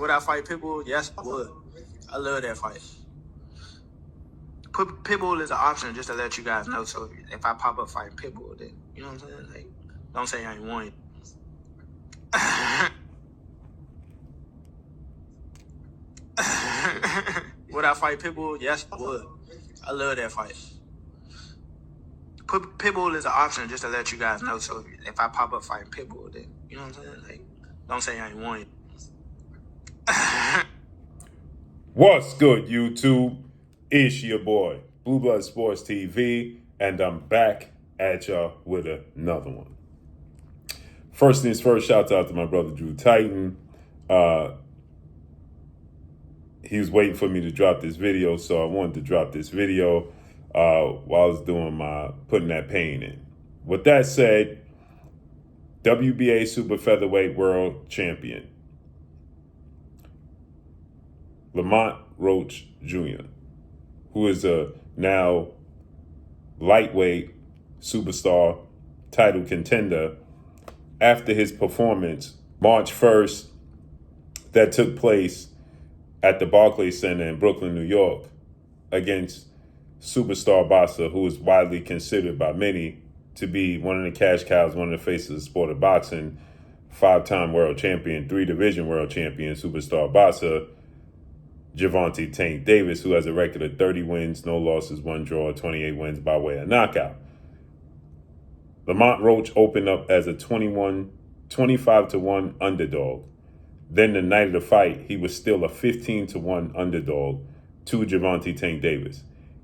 Would I fight Pitbull? Yes, I would. I love that fight. Pitbull is an option, just to let you guys know. So if I pop up fighting Pitbull, then you know what I'm saying? Like, don't say I ain't won it. Would I fight Pitbull? Yes, I would. I love that fight. Pitbull is an option, just to let you guys know. So if I pop up fighting Pitbull, then you know what I'm saying? Like, don't say I ain't won it. What's good, YouTube? It's your boy, Blue Blood Sports TV, and I'm back at y'all with another one. First things first, shout out to my brother Drew Titan. He was waiting for me to drop this video, so I wanted to drop this video while I was doing my putting that pain in. With that said, WBA Super Featherweight World Champion Lamont Roach Jr., who is a now lightweight superstar title contender, after his performance March 1st that took place at the Barclays Center in Brooklyn, New York, against superstar boxer who is widely considered by many to be one of the cash cows, one of the faces of the sport of boxing, 5-time world champion, 3-division world champion, superstar boxer, Gervonta Tank Davis, who has a record of 30 wins, no losses, 1 draw, 28 wins by way of knockout. Lamont Roach opened up as a 25-1 underdog. Then the night of the fight, he was still a 15-1 underdog to Gervonta Tank Davis.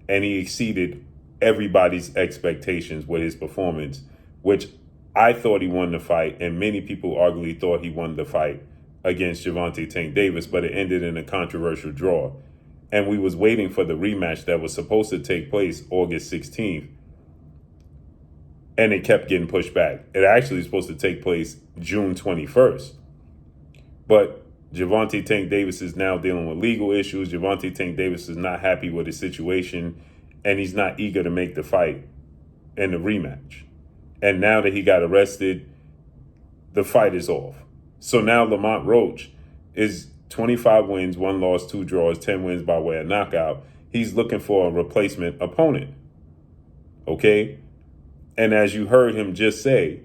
And he exceeded everybody's expectations with his performance, which I thought he won the fight, and many people arguably thought he won the fight against Gervonta Tank Davis, but it ended in a controversial draw. And we was waiting for the rematch that was supposed to take place August 16th. And it kept getting pushed back. It actually was supposed to take place June 21st. But Gervonta Tank Davis is now dealing with legal issues. Gervonta Tank Davis is not happy with his situation, and he's not eager to make the fight in the rematch. And now that he got arrested, the fight is off. So now Lamont Roach is 25 wins, 1 loss, 2 draws, 10 wins by way of knockout. He's looking for a replacement opponent. Okay? And as you heard him just say,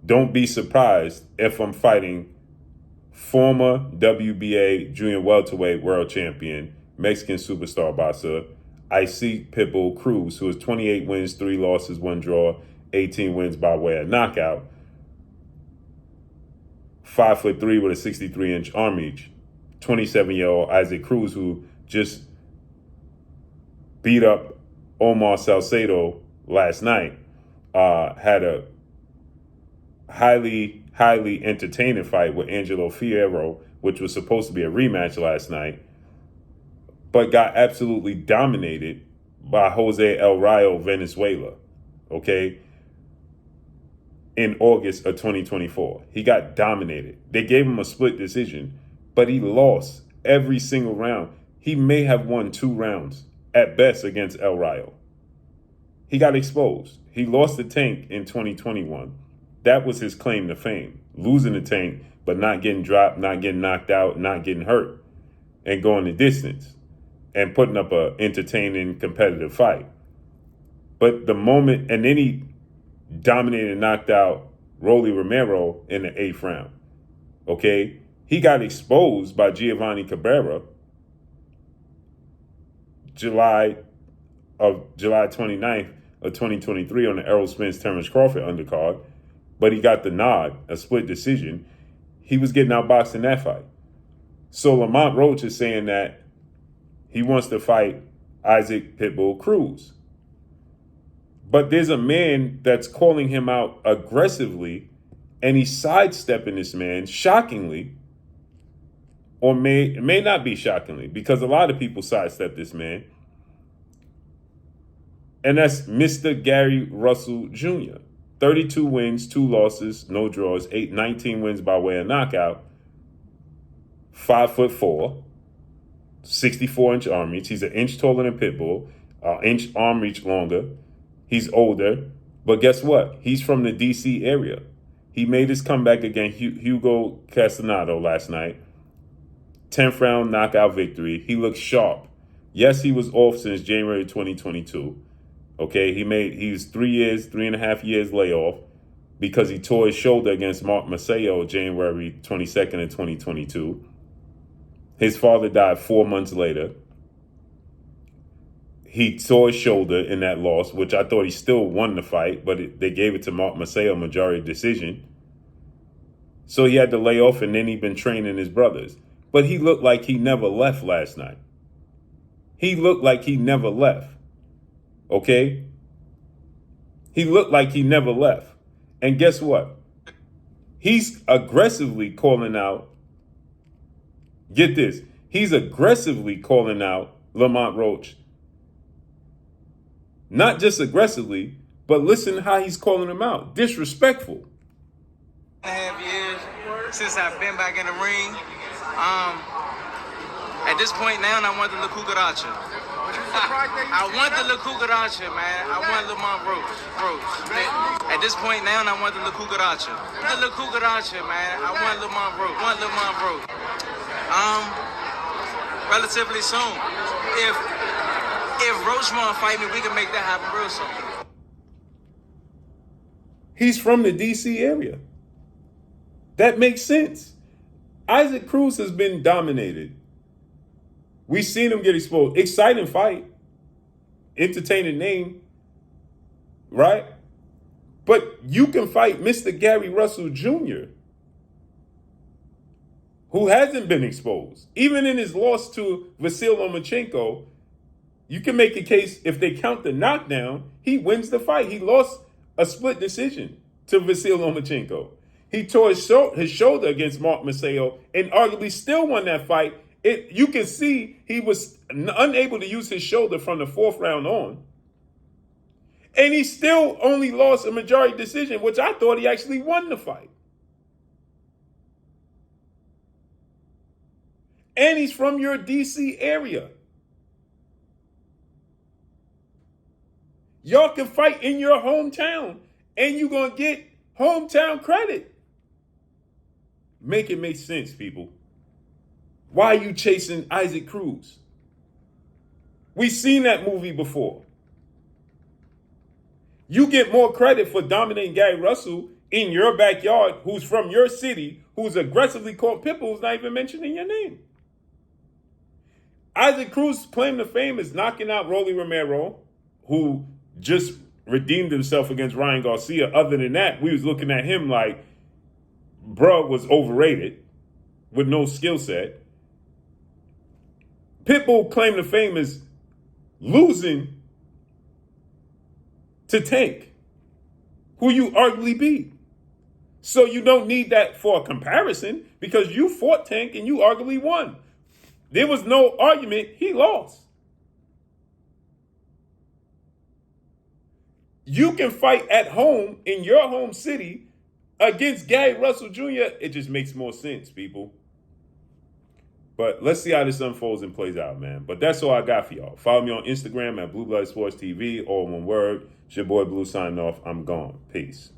don't be surprised if I'm fighting former WBA junior welterweight world champion, Mexican superstar boxer, I see Pitbull Cruz, who has 28 wins, 3 losses, 1 draw, 18 wins by way of knockout. 5'3" with a 63-inch arm reach. 27-year-old Isaac Cruz, who just beat up Omar Salcedo last night, had a highly entertaining fight with Angelo Fierro, which was supposed to be a rematch last night, but got absolutely dominated by Jose El Rayo Venezuela, okay, in August of 2024. He got dominated. They gave him a split decision, but he lost every single round. He may have won 2 rounds at best against El Rayo. He got exposed. He lost the Tank in 2021. That was his claim to fame, losing the Tank, but not getting dropped, not getting knocked out, not getting hurt, and going the distance and putting up a entertaining, competitive fight. But the moment, and then he dominated and knocked out Rolly Romero in the 8th round. Okay? He got exposed by Giovanni Cabrera July 29th of 2023 on the Errol Spence Terrence Crawford undercard. But he got the nod, a split decision. He was getting outboxed in that fight. So Lamont Roach is saying that he wants to fight Isaac Pitbull Cruz. But there's a man that's calling him out aggressively, and he's sidestepping this man shockingly, or may not be shockingly, because a lot of people sidestep this man. And that's Mr. Gary Russell Jr. 32 wins, 2 losses, no draws, 19 wins by way of knockout, 5'4", 64-inch arm reach. He's an inch taller than Pitbull, inch arm reach longer. He's older, but guess what? He's from the D.C. area. He made his comeback against Hugo Castanado last night. 10th round knockout victory. He looked sharp. Yes, he was off since January 2022. Okay, he's 3.5 years layoff because he tore his shoulder against Mark Maceo January 22nd of 2022. His father died 4 months later. He tore his shoulder in that loss, which I thought he still won the fight, but they gave it to Mark Maceo, majority decision. So he had to lay off, and then he'd been training his brothers. But he looked like he never left last night. He looked like he never left. Okay? He looked like he never left. And guess what? He's aggressively calling out, get this, he's aggressively calling out Lamont Roach. Not just aggressively, but listen how he's calling him out. Disrespectful. 1.5 years since I've been back in the ring. At this point now, I want the La Cucaracha. I want the La Cucaracha, man. I want Lamont Roach. At this point now, I want the La Cucaracha. The La Cucaracha, man. I want Lamont Roach. Relatively soon. If Roach want to fight me, we can make that happen real soon. He's from the DC area. That makes sense. Isaac Cruz has been dominated. We've seen him get exposed. Exciting fight. Entertaining name. Right? But you can fight Mr. Gary Russell Jr., who hasn't been exposed. Even in his loss to Vasyl Lomachenko, you can make a case, if they count the knockdown, he wins the fight. He lost a split decision to Vasyl Lomachenko. He tore his shoulder against Mark Maceo and arguably still won that fight. You can see he was unable to use his shoulder from the 4th round on. And he still only lost a majority decision, which I thought he actually won the fight. And he's from your DC area. Y'all can fight in your hometown, and you're going to get hometown credit. Make it make sense, people. Why are you chasing Isaac Cruz? We've seen that movie before. You get more credit for dominating Gary Russell in your backyard, who's from your city, who's aggressively called Pitbull, who's not even mentioning your name. Isaac Cruz's claim to fame is knocking out Rolly Romero, who just redeemed himself against Ryan Garcia. Other than that, we was looking at him like, bruh was overrated with no skill set. Pitbull claim to fame is losing to Tank, who you arguably beat. So you don't need that for a comparison because you fought Tank and you arguably won. There was no argument. He lost. You can fight at home in your home city against Gary Russell Jr. It just makes more sense, people. But let's see how this unfolds and plays out, man. But that's all I got for y'all. Follow me on Instagram at Blue Blood Sports TV, all one word. It's your boy Blue signing off. I'm gone. Peace.